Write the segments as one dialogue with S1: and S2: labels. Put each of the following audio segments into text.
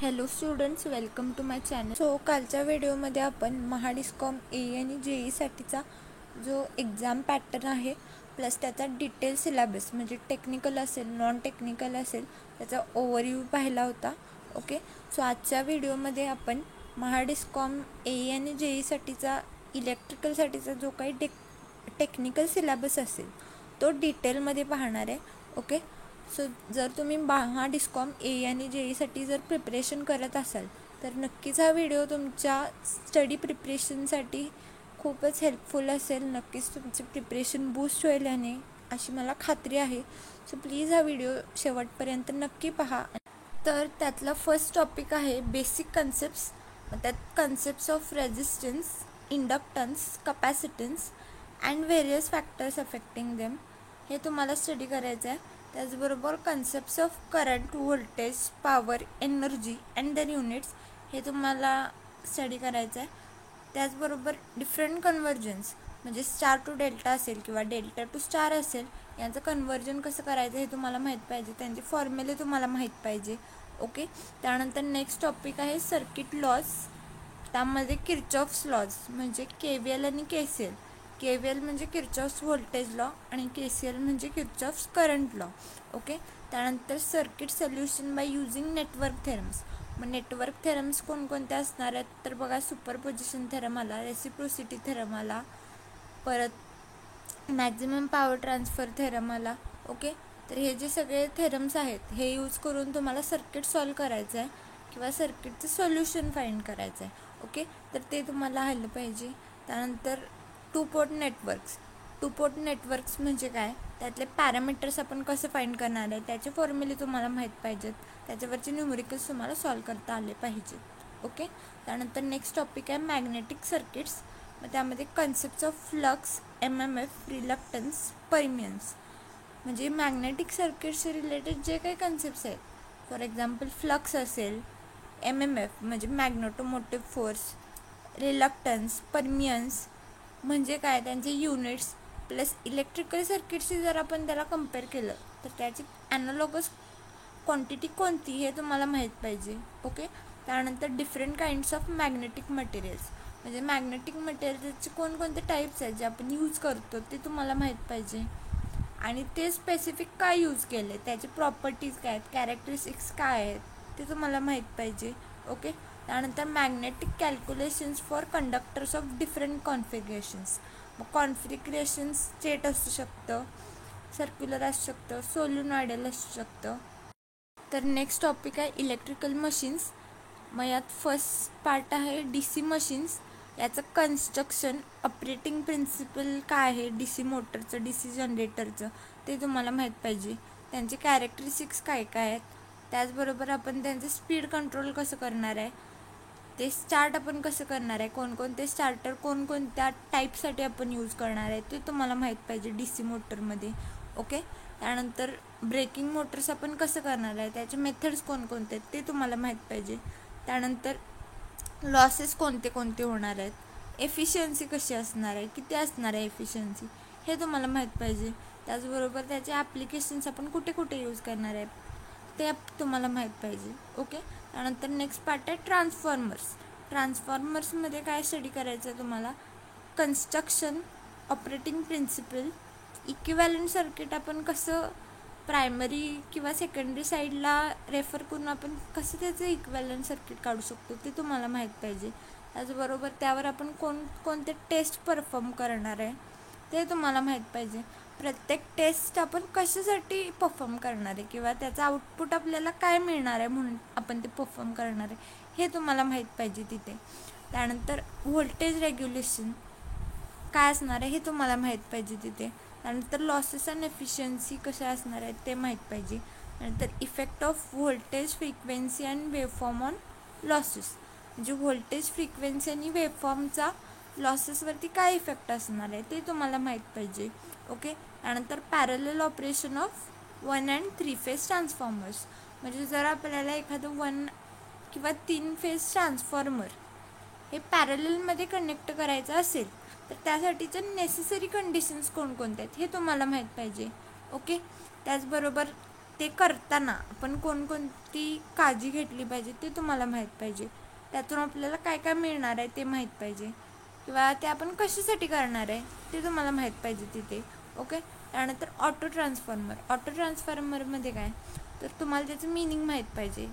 S1: Hello students, welcome to my channel. So कालच्या व्हिडिओमध्ये आपण महाडिस्कॉम ए आणि JEE साठीचा जो एक्झाम पॅटर्न आहे प्लस त्याचा डिटेल सिलेबस म्हणजे टेक्निकल असेल नॉन टेक्निकल असेल त्याचा ओव्हरव्ह्यू पाहिला होता. ओके, सो आजच्या व्हिडिओमध्ये आपण महाडिस्कॉम ए आणि JEE साठीचा इलेक्ट्रिकलसाठीचा जो काही टेक्निकल सिलेबस असेल तो डिटेलमध्ये पाहणार आहे. ओके, सो जर तुम्ही महाडिस्कॉम ए आणि JEE जर प्रिपरेशन करत असाल तर नक्कीच हा व्हिडिओ तुमच्या स्टडी प्रिपरेशनसाठी खूपच हेल्पफुल असेल. नक्कीच तुमची प्रिपरेशन बूस्ट होईल याने अशी मला खात्री आहे. सो प्लीज हा व्हिडिओ शेवटपर्यंत नक्की पहा. तर त्यातला फर्स्ट टॉपिक आहे बेसिक कन्सेप्ट्स. त्यात concepts of resistance, inductance, capacitance and various factors affecting them हे तुम्हाला स्टडी करायचं आहे. त्याचबरोबर concepts of current, voltage, power, energy and their units हे तुम्हाला स्टडी करायचं आहे. त्याचबरोबर डिफरंट कन्व्हर्जन्स म्हणजे स्टार टू डेल्टा असेल किंवा डेल्टा टू स्टार असेल यांचं कन्व्हर्जन कसं करायचं हे तुम्हाला माहीत पाहिजे, त्यांचे फॉर्म्युले तुम्हाला माहीत पाहिजे. ओके, त्यानंतर नेक्स्ट टॉपिक आहे सर्किट लॉज. त्यामध्ये किर्चॉफ्स लॉज म्हणजे KVL आणि KCL. KVL म्हणजे किर्चॉफ्स व्होल्टेज लॉ आणि KCL म्हणजे किर्चॉफ्स करंट लॉ. ओके, त्यानंतर circuit solution by using network theorems. मग नेटवर्क थेरम्स कोणकोणते असणार आहेत तर बघा, सुपरपोजिशन थेरम आला, रेसिप्रोसिटी थेरम आला, परत मॅक्झिमम पॉवर ट्रान्सफर थेरम आला. ओके, तर हे जे सगळे थेरम्स आहेत हे यूज करून तुम्हाला सर्किट सॉल्व करायचं आहे किंवा सर्किटचं सोल्युशन फाइंड करायचं आहे. ओके, तर ते तुम्हाला आलं पाहिजे. त्यानंतर टू पोर्ट नेटवर्क्स म्हणजे काय, त्यातले पॅरामीटर्स आपण कसं फाइंड करणार आहे त्याचे फॉर्म्युले तुम्हाला माहीत पाहिजेत, त्याच्यावरचे न्यूमरिकल्स तुम्हाला सॉल्व करता आले पाहिजेत. ओके, त्यानंतर नेक्स्ट टॉपिक आहे मॅग्नेटिक सर्किट्स. मग त्यामध्ये concepts of flux, MMF, reluctance, permeance म्हणजे मॅग्नेटिक सर्किट्सचे रिलेटेड जे काही कन्सेप्ट्स आहेत. फॉर एक्झाम्पल फ्लक्स असेल, MMF म्हणजे मॅग्नेटोमोटिव्ह फोर्स, रिलक्टन्स, परमियन्स म्हणजे काय त्यांचे युनिट्स, प्लस इलेक्ट्रिकल सर्किटशी जर आपण त्याला कम्पेअर केलं तर त्याची ॲनालॉगस क्वांटिटी कोणती हे तुम्हाला माहीत पाहिजे. ओके, त्यानंतर different kinds of magnetic materials म्हणजे मॅग्नेटिक मटेरियल्सचे कोणकोणते टाईप्स आहेत जे आपण यूज करतो ते तुम्हाला माहीत पाहिजे आणि ते स्पेसिफिक काय यूज केले, त्याचे प्रॉपर्टीज काय आहेत, कॅरेक्टरिस्टिक्स काय आहेत ते तुम्हाला माहीत पाहिजे. ओके, त्यानंतर magnetic calculations for conductors of different configurations. मग कॉन्फिगरेशन स्टेट असू शकतं, सर्क्युलर असू शकतं, सोल्युनॉइडल असू शकतं. तर नेक्स्ट टॉपिक आहे इलेक्ट्रिकल मशीन्स. मग यात फर्स्ट पार्ट आहे DC मशीन्स. याचं कन्स्ट्रक्शन, ऑपरेटिंग प्रिन्सिपल काय आहे DC मोटरचं, DC जनरेटरचं ते तुम्हाला माहीत पाहिजे, त्यांचे कॅरेक्टरिस्टिक्स काय काय आहेत. त्याचबरोबर आपण त्यांचं स्पीड कंट्रोल कसं करणार आहे, ते स्टार्ट आपण कसं करणार आहे, कोणकोणते स्टार्टर कोणकोणत्या टाईपसाठी आपण यूज करणार आहे ते तुम्हाला माहीत पाहिजे DC मोटरमध्ये. ओके, त्यानंतर ब्रेकिंग मोटर्स आपण कसं करणार आहे त्याचे मेथड्स कोणकोणते आहेत ते तुम्हाला माहीत पाहिजे. त्यानंतर लॉसेस कोणते कोणते होणार आहेत, एफिशियन्सी कशी असणार आहे, किती असणार आहे एफिशियन्सी हे तुम्हाला माहीत पाहिजे. त्याचबरोबर त्याचे ॲप्लिकेशन्स आपण कुठे कुठे यूज करणार आहे ते तुम्हाला माहीत पाहिजे. ओके, त्यानंतर नेक्स्ट पार्ट आहे ट्रान्सफॉर्मर्समध्ये काय स्टडी करायचं आहे तुम्हाला, construction, operating principle, equivalent circuit आपण कसं प्रायमरी किंवा सेकंडरी साईडला रेफर करून आपण कसं त्याचं इक्विव्हॅलंट सर्किट काढू शकतो ते तुम्हाला माहीत पाहिजे. त्याचबरोबर त्यावर आपण कोणते टेस्ट परफॉर्म करणार आहे ते तुम्हाला माहीत पाहिजे. प्रत्येक टेस्ट आपण कशासाठी परफॉर्म करणार आहे किंवा त्याचं आउटपुट आपल्याला काय मिळणार आहे म्हणून आपण ते परफॉर्म करणार आहे हे तुम्हाला माहीत पाहिजे तिथे. त्यानंतर व्होल्टेज रेग्युलेशन काय असणार आहे हे तुम्हाला माहीत पाहिजे तिथे. त्यानंतर लॉसेस अँड एफिशियन्सी कशा असणार आहेत ते माहीत पाहिजे. नंतर effect off voltage frequency and waveform on losses म्हणजे व्होल्टेज फ्रिक्वेन्सी आणि वेवफॉर्मचा लॉसेसवरती काय इफेक्ट असणार आहे ते तुम्हाला माहीत पाहिजे. ओके, त्यानंतर parallel operation of 1 and 3 phase transformers म्हणजे जर आपल्याला एखादं 1 किंवा 3 फेज ट्रान्सफॉर्मर हे पॅरललमध्ये कनेक्ट करायचं असेल तर त्यासाठीच्या नेसेसरी कंडिशन्स कोणकोणत्या आहेत हे तुम्हाला माहीत पाहिजे. ओके, त्याचबरोबर ते करताना आपण कोणकोणती काळजी घेतली पाहिजे ते तुम्हाला माहीत पाहिजे. त्यातून आपल्याला काय काय मिळणार आहे ते माहीत पाहिजे, किंवा ते आपण कशासाठी करणार आहे ते तुम्हाला माहीत पाहिजे तिथे. ओके. त्यानंतर ऑटो ट्रान्सफॉर्मरमध्ये काय, तर तुम्हाला त्याचं मिनिंग माहीत पाहिजे,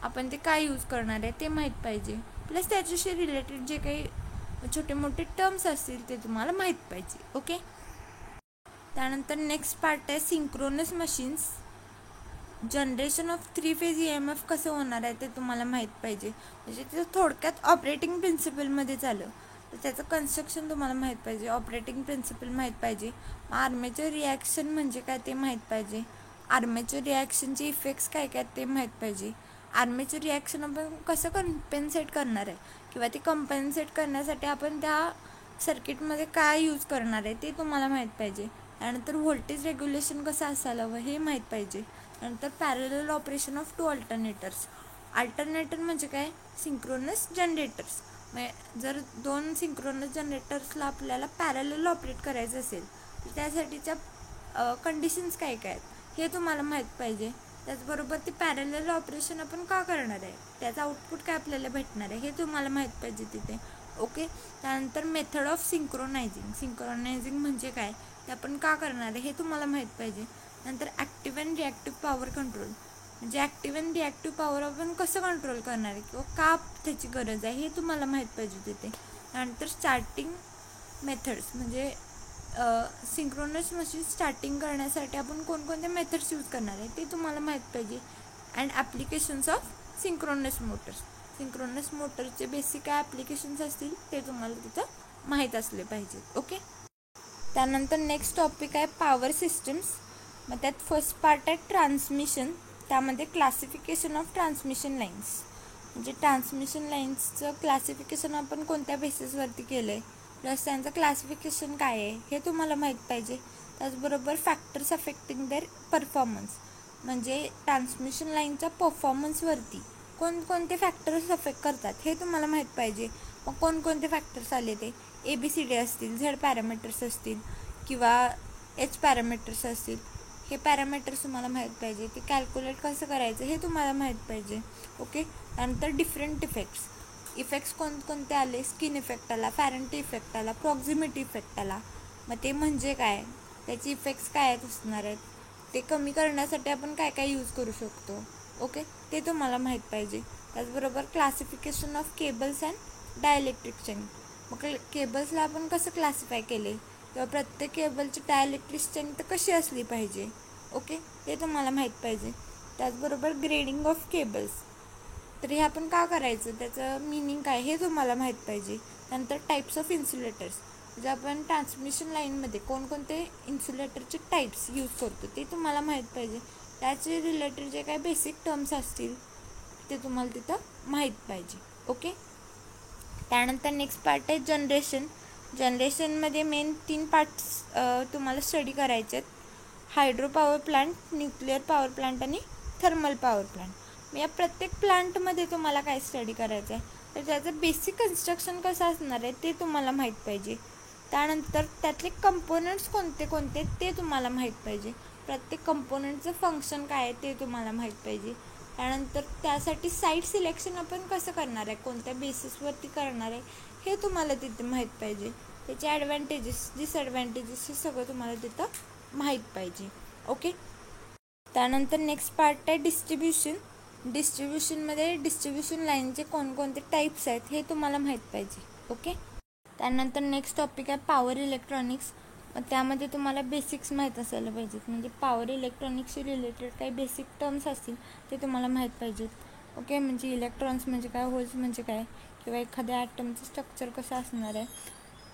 S1: आपण ते काय यूज करणार आहे ते माहीत पाहिजे, प्लस त्याच्याशी रिलेटेड जे काही छोटे मोठे टर्म्स असतील ते तुम्हाला माहीत पाहिजे. ओके. त्यानंतर नेक्स्ट पार्ट आहे synchronous machines. Generation of 3 phase EMF कसं होणार आहे ते तुम्हाला माहीत पाहिजे. म्हणजे ते थोडक्यात ऑपरेटिंग प्रिन्सिपलमध्ये झालं, तर त्याचं कन्स्ट्रक्शन तुम्हाला माहीत पाहिजे, ऑपरेटिंग प्रिन्सिपल माहीत पाहिजे. आर्मेचर रिॲक्शन म्हणजे काय ते माहीत पाहिजे, आर्मेचर रिॲक्शनचे इफेक्ट्स काय काय ते माहीत पाहिजे, आर्मेचर रिॲक्शन आपण कसं कम्पेन्सेट करणार आहे, किंवा ते कम्पेन्सेट करण्यासाठी आपण त्या सर्किटमध्ये काय यूज करणार आहे ते तुम्हाला माहीत पाहिजे. त्यानंतर व्होल्टेज रेग्युलेशन कसं असायला हवं हे माहीत पाहिजे. नंतर parallel operation of 2 alternators. Alternator म्हणजे काय, सिंक्रोनस जनरेटर्स. म्हणजे जर 2 सिंक्रोनस जनरेटर्सला आपल्याला पॅरलल ऑपरेट करायचं असेल तर त्यासाठीच्या कंडिशन्स काय काय आहेत हे तुम्हाला माहीत पाहिजे. त्याचबरोबर ते पॅरलल ऑपरेशन आपण का करणार आहे, त्याचं आउटपुट काय आपल्याला भेटणार आहे हे तुम्हाला माहीत पाहिजे तिथे. ओके. त्यानंतर मेथड ऑफ सिंक्रोनायझिंग म्हणजे काय, ते आपण का करणार आहे हे तुम्हाला माहीत पाहिजे. नंतर active and reactive power control, म्हणजे ॲक्टिव्ह अँड रिॲक्टिव्ह पॉवर आपण कसं कंट्रोल करणार आहे किंवा का त्याची गरज आहे हे तुम्हाला माहीत पाहिजे तिथे. त्यानंतर स्टार्टिंग मेथड्स, म्हणजे सिंक्रोनस मशीन स्टार्टिंग करण्यासाठी आपण कोणकोणते मेथड्स यूज करणार आहे ते तुम्हाला माहीत पाहिजे. अँड ॲप्लिकेशन्स ऑफ सिंक्रोनस मोटर्सचे बेसिक काय ॲप्लिकेशन्स असतील ते तुम्हाला तिथं माहीत असले पाहिजेत. ओके. त्यानंतर नेक्स्ट टॉपिक आहे पॉवर सिस्टम्स. मग त्यात फर्स्ट पार्ट आहे ट्रान्समिशन. त्यामध्ये क्लासिफिकेशन ऑफ ट्रान्समिशन लाईन्स, म्हणजे ट्रान्समिशन लाईन्सचं क्लासिफिकेशन आपण कोणत्या बेसिसवरती केलं आहे, प्लस त्यांचं क्लासिफिकेशन काय आहे हे तुम्हाला माहीत पाहिजे. त्याचबरोबर फॅक्टर्स अफेक्टिंग देअर परफॉर्मन्स, म्हणजे ट्रान्समिशन लाईनच्या परफॉर्मन्सवरती कोणकोणते फॅक्टर्स अफेक्ट करतात हे तुम्हाला माहीत पाहिजे. मग कोणकोणते फॅक्टर्स आले ते ABCD असतील, Z पॅरामीटर्स असतील, किंवा H पॅरामीटर्स असतील, हे पॅरामीटर्स तुम्हाला माहीत पाहिजे. ते कॅल्क्युलेट कसं करायचं हे तुम्हाला माहीत पाहिजे. ओके. त्यानंतर डिफरंट इफेक्ट्स कोणकोणते आले, स्किन इफेक्ट आला, फॅरेंटी इफेक्ट आला, प्रॉक्झिमिटी इफेक्ट आला. मग ते म्हणजे काय, त्याचे इफेक्ट्स काय असणार आहेत, ते कमी करण्यासाठी आपण काय काय यूज करू शकतो. ओके. ते तुम्हाला माहीत पाहिजे. त्याचबरोबर classification of cables and dielectric strength, मग केबल्सला आपण कसं क्लासिफाय केले, किंवा प्रत्येक केबलची डायइलेक्ट्रिक स्ट्रेंथ कशी असली पाहिजे. ओके. ते तुम्हाला माहीत पाहिजे. त्याचबरोबर ग्रेडिंग ऑफ केबल्स, तर हे आपण का करायचं, त्याचं मिनिंग काय हे तुम्हाला माहीत पाहिजे. नंतर टाईप्स ऑफ इन्सुलेटर्स, म्हणजे आपण ट्रान्समिशन लाईनमध्ये कोणकोणते इन्सुलेटरचे टाईप्स यूज करतो ते तुम्हाला माहीत पाहिजे. त्याचे रिलेटेड जे काही बेसिक टर्म्स असतील ते तुम्हाला तिथं माहीत पाहिजे. ओके. त्यानंतर नेक्स्ट पार्ट आहे जनरेशनमध्ये मेन 3 पार्ट्स तुम्हाला स्टडी करायचे आहेत, hydro power plant, nuclear power plant आणि थर्मल पॉवर प्लांट. या प्रत्येक प्लांटमध्ये तुम्हाला काय स्टडी करायचं आहे, तर त्याचं बेसिक कन्स्ट्रक्शन कसं असणार आहे ते तुम्हाला माहीत पाहिजे. त्यानंतर त्यातले कंपोनंट्स कोणते कोणते ते तुम्हाला माहीत पाहिजे, प्रत्येक कंपोनंटचं फंक्शन काय आहे ते तुम्हाला माहीत पाहिजे. त्यानंतर त्यासाठी साईट सिलेक्शन आपण कसं करणार आहे, कोणत्या बेसिसवरती करणार आहे हे तुम्हाला तिथे माहीत पाहिजे. त्याचे ॲडव्हान्टेजेस डिसॲडव्हान्टेजेस हे सगळं तुम्हाला तिथं माहीत पाहिजे. ओके. त्यानंतर नेक्स्ट पार्ट आहे डिस्ट्रीब्युशनमध्ये डिस्ट्रीब्युशन लाईनचे कोणकोणते टाईप्स आहेत हे तुम्हाला माहीत पाहिजे. ओके. त्यानंतर नेक्स्ट टॉपिक आहे पॉवर इलेक्ट्रॉनिक्स. त्यामध्ये तुम्हाला बेसिक्स माहीत असायला पाहिजेत, म्हणजे पॉवर इलेक्ट्रॉनिक्सशी रिलेटेड काही बेसिक टर्म्स असतील ते तुम्हाला माहीत पाहिजेत. ओके. म्हणजे इलेक्ट्रॉन्स म्हणजे काय, होल्स म्हणजे काय, किंवा एखाद्या ॲटमचं स्ट्रक्चर कसं असणार आहे,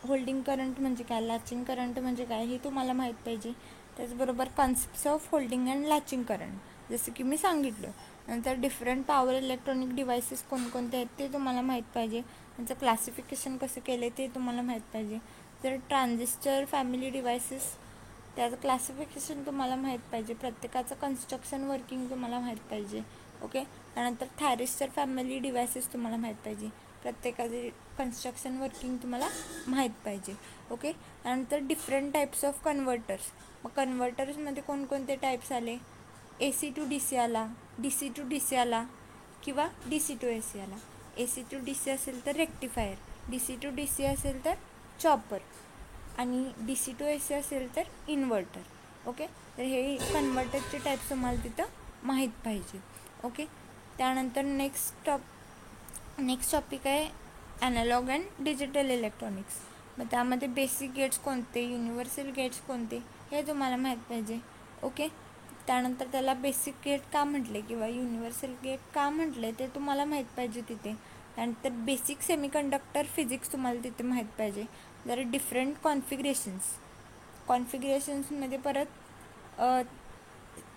S1: होल्डिंग करंट म्हणजे काय, लॅचिंग करंट म्हणजे काय हे तुम्हाला माहीत पाहिजे. त्याचबरोबर concepts of holding and latching current जसं की मी सांगितलं. नंतर डिफरंट पॉवर इलेक्ट्रॉनिक डिव्हायसेस कोणकोणते आहेत ते तुम्हाला माहीत पाहिजे, त्यांचं क्लासिफिकेशन कसं केलं ते तुम्हाला माहीत पाहिजे. जर ट्रान्झिस्टर फॅमिली डिव्हायसेस, त्याचं क्लासिफिकेशन तुम्हाला माहीत पाहिजे, प्रत्येकाचं कन्स्ट्रक्शन वर्किंग तुम्हाला माहीत पाहिजे. ओके. त्यानंतर थायरिस्टर फॅमिली डिव्हायसेस तुम्हाला माहीत पाहिजे, प्रत्येकाचे कन्स्ट्रक्शन वर्किंग तुम्हाला माहीत पाहिजे. ओके. त्यानंतर डिफरंट टाईप्स ऑफ कन्व्हर्टर्स, मग कन्व्हर्टर्समध्ये कोणकोणते टाईप्स आले, AC टू DC आला, DC टू DC आला किंवा DC टू AC आला. AC टू DC असेल तर रेक्टिफायर, DC टू DC असेल तर चॉपर आणि DC टू AC असेल तर इन्व्हर्टर. ओके, तर हे कन्व्हर्टरचे टाईप्स तुम्हाला तिथं माहीत पाहिजे. ओके, त्यानंतर नेक्स्ट टॉपिक आहे ॲनालॉग अँड डिजिटल इलेक्ट्रॉनिक्स. मग त्यामध्ये बेसिक गेट्स कोणते, युनिव्हर्सल गेट्स कोणते हे तुम्हाला माहीत पाहिजे. ओके, त्यानंतर त्याला बेसिक गेट का म्हटले किंवा युनिव्हर्सल गेट का म्हटले ते तुम्हाला माहीत पाहिजे तिथे. त्यानंतर बेसिक सेमीकंडक्टर फिजिक्स तुम्हाला तिथे माहीत पाहिजे. जर डिफरंट कॉन्फिगरेशन्समध्ये परत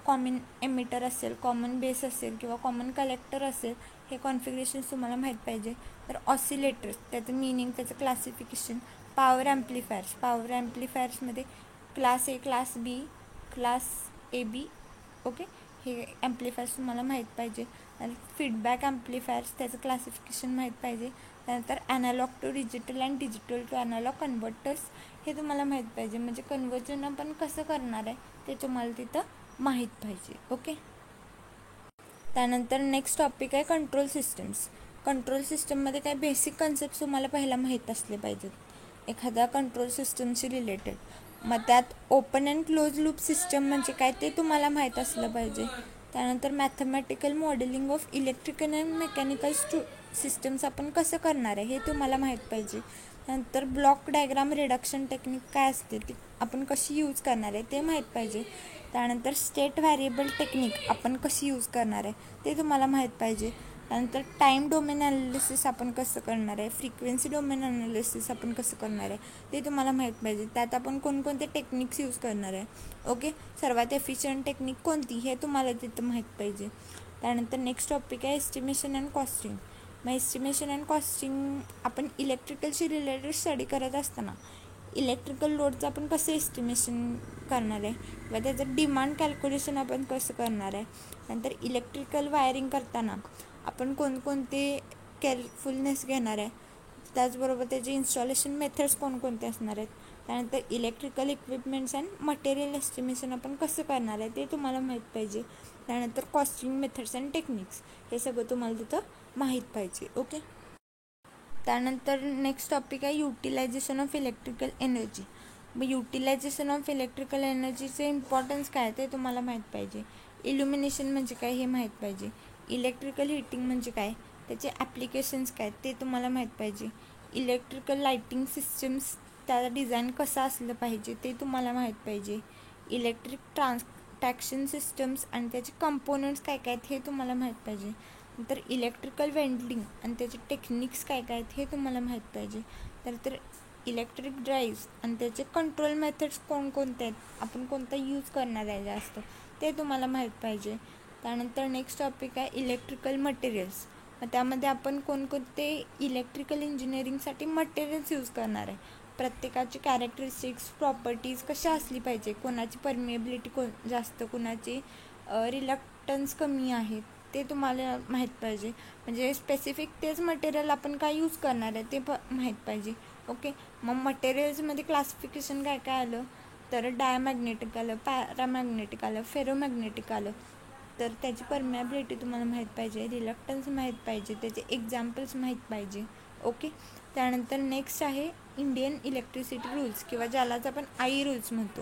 S1: कॉमन एमिटर असेल, कॉमन बेस असेल किंवा कॉमन कलेक्टर असेल, हे कॉन्फिगरेशन्स तुम्हाला माहीत पाहिजे. तर ऑसिलेटर्स, त्याचं मिनिंग, त्याचं क्लासिफिकेशन. पॉवर ॲम्प्लिफायर्समध्ये class A, class B, class AB. Okay, हे ॲम्प्लिफायर्स तुम्हाला माहीत पाहिजे. आणि फीडबॅक ॲम्प्लिफायर्स, त्याचं क्लासिफिकेशन माहीत पाहिजे. त्यानंतर analog to digital and digital to analog converters हे तुम्हाला माहीत पाहिजे. म्हणजे कन्व्हर्जन आपण कसं करणार आहे ते तुम्हाला तिथं माहीत पाहिजे. ओके, त्यानंतर नेक्स्ट टॉपिक आहे कंट्रोल सिस्टम्स. कंट्रोल सिस्टममध्ये काय बेसिक कन्सेप्ट तुम्हाला पहिला माहीत असले पाहिजेत एखाद्या कंट्रोल सिस्टमशी रिलेटेड. मग त्यात open and close loop system म्हणजे काय ते तुम्हाला माहीत असलं पाहिजे. त्यानंतर mathematical modelling of electrical and mechanical systems आपण कसं करणार आहे हे तुम्हाला माहीत पाहिजे. नंतर ब्लॉक डायग्राम रिडक्शन टेक्निक काय असते ती आपण कशी यूज करणार आहे ते माहीत पाहिजे. त्यानंतर स्टेट व्हॅरिएबल टेक्निक आपण कशी यूज करणार आहे ते तुम्हाला माहीत पाहिजे. त्यानंतर टाईम डोमेन ॲनालिसिस आपण कसं करणार आहे, फ्रिक्वेन्सी डोमेन ॲनालिसिस आपण कसं करणार आहे ते तुम्हाला माहीत पाहिजे. त्यात आपण कोणकोणते टेक्निक्स यूज करणार आहे. ओके, सर्वात एफिशियंट टेक्निक कोणती हे तुम्हाला तिथं माहीत पाहिजे. त्यानंतर नेक्स्ट टॉपिक आहे एस्टिमेशन अँड कॉस्टिंग. मग एस्टिमेशन अँड कॉस्टिंग आपण इलेक्ट्रिकलशी रिलेटेड स्टडी करत असताना इलेक्ट्रिकल लोडचं आपण कसं एस्टिमेशन करणार आहे किंवा त्याचं डिमांड कॅल्क्युलेशन आपण कसं करणार आहे. नंतर इलेक्ट्रिकल वायरिंग करताना आपण कोणकोणते केअरफुलनेस घेणार आहे, त्याचबरोबर त्याचे इन्स्टॉलेशन मेथड्स कोणकोणते असणार आहेत. त्यानंतर electrical equipments and material estimation आपण कसं करणार आहे ते तुम्हाला माहीत पाहिजे. त्यानंतर कॉस्टिंग मेथड्स अँड टेक्निक्स हे सगळं तुम्हाला तिथं माहीत पाहिजे. ओके, त्यानंतर नेक्स्ट टॉपिक आहे युटिलायझेशन ऑफ इलेक्ट्रिकल एनर्जी. मग युटिलायझेशन ऑफ इलेक्ट्रिकल एनर्जीचे इम्पॉर्टन्स काय ते तुम्हाला माहीत पाहिजे. इल्युमिनेशन म्हणजे काय हे माहीत पाहिजे. इलेक्ट्रिकल हीटिंग म्हणजे काय, त्याचे ॲप्लिकेशन्स काय ते तुम्हाला माहीत पाहिजे. इलेक्ट्रिकल लाईटिंग सिस्टम्स त्याचा डिझाईन कसा असलं पाहिजे ते तुम्हाला माहीत पाहिजे. इलेक्ट्रिक ट्रॅक्शन सिस्टम्स आणि त्याचे कंपोनंट्स काय काय आहेत हे तुम्हाला माहीत पाहिजे. नंतर इलेक्ट्रिकल वेल्डिंग आणि त्याचे टेक्निक्स काय काय आहेत हे तुम्हाला माहीत पाहिजे. तर इलेक्ट्रिक ड्राईव्स आणि त्याचे कंट्रोल मेथड्स कोणकोणते आहेत, आपण कोणता यूज करणार आहे जास्त ते तुम्हाला माहीत पाहिजे. त्यानंतर नेक्स्ट टॉपिक आहे इलेक्ट्रिकल मटेरियल्स. मग त्यामध्ये आपण कोणकोणते इलेक्ट्रिकल इंजिनिअरिंगसाठी मटेरियल्स यूज करणार आहे, प्रत्येकाची कॅरेक्टरिस्टिक्स प्रॉपर्टीज कशा असली पाहिजे, कोणाची परमिएबिलिटी जास्त, कोणाची रिलक्टन्स कमी आहे ते तुम्हाला माहीत पाहिजे. म्हणजे स्पेसिफिक तेच मटेरियल आपण काय यूज करणार आहे ते माहीत पाहिजे. ओके, मग मटेरियल्समध्ये क्लासिफिकेशन काय काय आलं तर डायमॅग्नेटिक आलं, पॅरामॅग्नेटिक आलं, फेरोमॅग्नेटिक आलं. तर त्याची परमिएबिलिटी तुम्हाला माहीत पाहिजे, रिलक्टन्स माहीत पाहिजे, त्याचे एक्झाम्पल्स माहीत पाहिजे. ओके, त्यानंतर नेक्स्ट आहे इंडियन इलेक्ट्रिसिटी रूल्स किंवा ज्यालाच आपण आई रूल्स म्हणतो.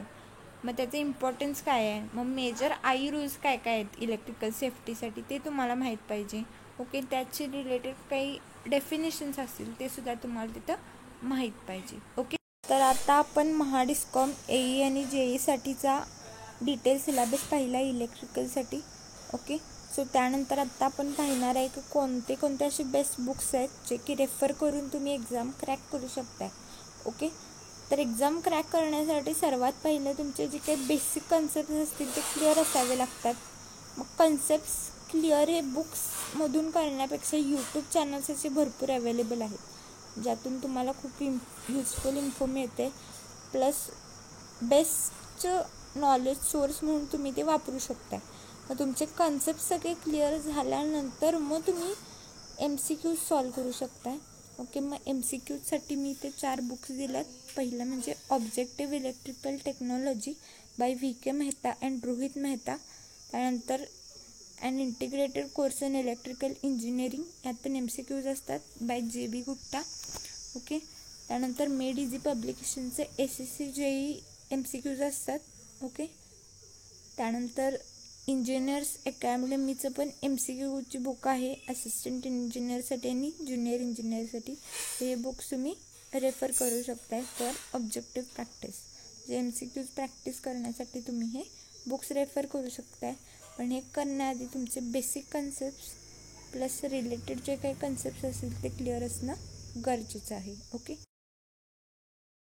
S1: मग त्याचं इम्पॉर्टन्स काय आहे, मग मेजर आई रूल्स काय काय आहेत इलेक्ट्रिकल सेफ्टीसाठी ते तुम्हाला माहीत पाहिजे. ओके, त्याची रिलेटेड काही डेफिनेशन्स असतील ते सुद्धा तुम्हाला तिथं माहीत पाहिजे. ओके, तर आता आपण महाडिस्कॉम AE आणि JEसाठीचा डिटेल सिलेबस पाहिला इलेक्ट्रिकलसाठी. ओके, सो त्यानंतर आत्ता आपण पाहणार आहे की कोणते कोणते असे बेस्ट बुक्स आहेत जे की रेफर करून तुम्ही एक्झाम क्रॅक करू शकता. ओके, तर एक्झाम क्रॅक करण्यासाठी सर्वात पहिलं तुमचे जे काही बेसिक कन्सेप्ट असतील ते क्लिअर असावे लागतात. मग कन्सेप्ट्स क्लिअर हे बुक्समधून करण्यापेक्षा यूट्यूब चॅनल्स असे भरपूर अवेलेबल आहेत ज्यातून तुम्हाला खूप युजफुल इन्फो मिळते. प्लस बेस्ट नॉलेज सोर्स म्हणून तुम्ही ते वापरू शकता. मग तुमचे कन्सेप्ट सगळे क्लिअर झाल्यानंतर मग तुम्ही MCQs सॉल्व करू शकता. ओके, मग MCQसाठी मी ते 4 बुक्स दिल्यात. पहिलं म्हणजे objective electrical technology by VK Mehta and Rohit Mehta. त्यानंतर and integrated course in electrical engineering, यात पण MCQs असतात बाय JB गुप्ता. ओके. त्यानंतर मेड इझी पब्लिकेशनचे SSC JEE MCQs असतात. ओके. त्यानंतर इंजिनियर्स अकॅडमीचं पण MCQची बुक आहे असिस्टंट इंजिनियरसाठी आणि ज्युनियर इंजिनियरसाठी. हे बुक्स तुम्ही रेफर करू शकताय फॉर ऑब्जेक्टिव्ह प्रॅक्टिस. जे MCQज प्रॅक्टिस करण्यासाठी तुम्ही हे बुक्स रेफर करू शकताय. पण हे करण्याआधी तुमचे बेसिक कन्सेप्ट्स प्लस रिलेटेड जे काही कन्सेप्ट्स असतील ते क्लिअर असणं गरजेचं आहे. ओके.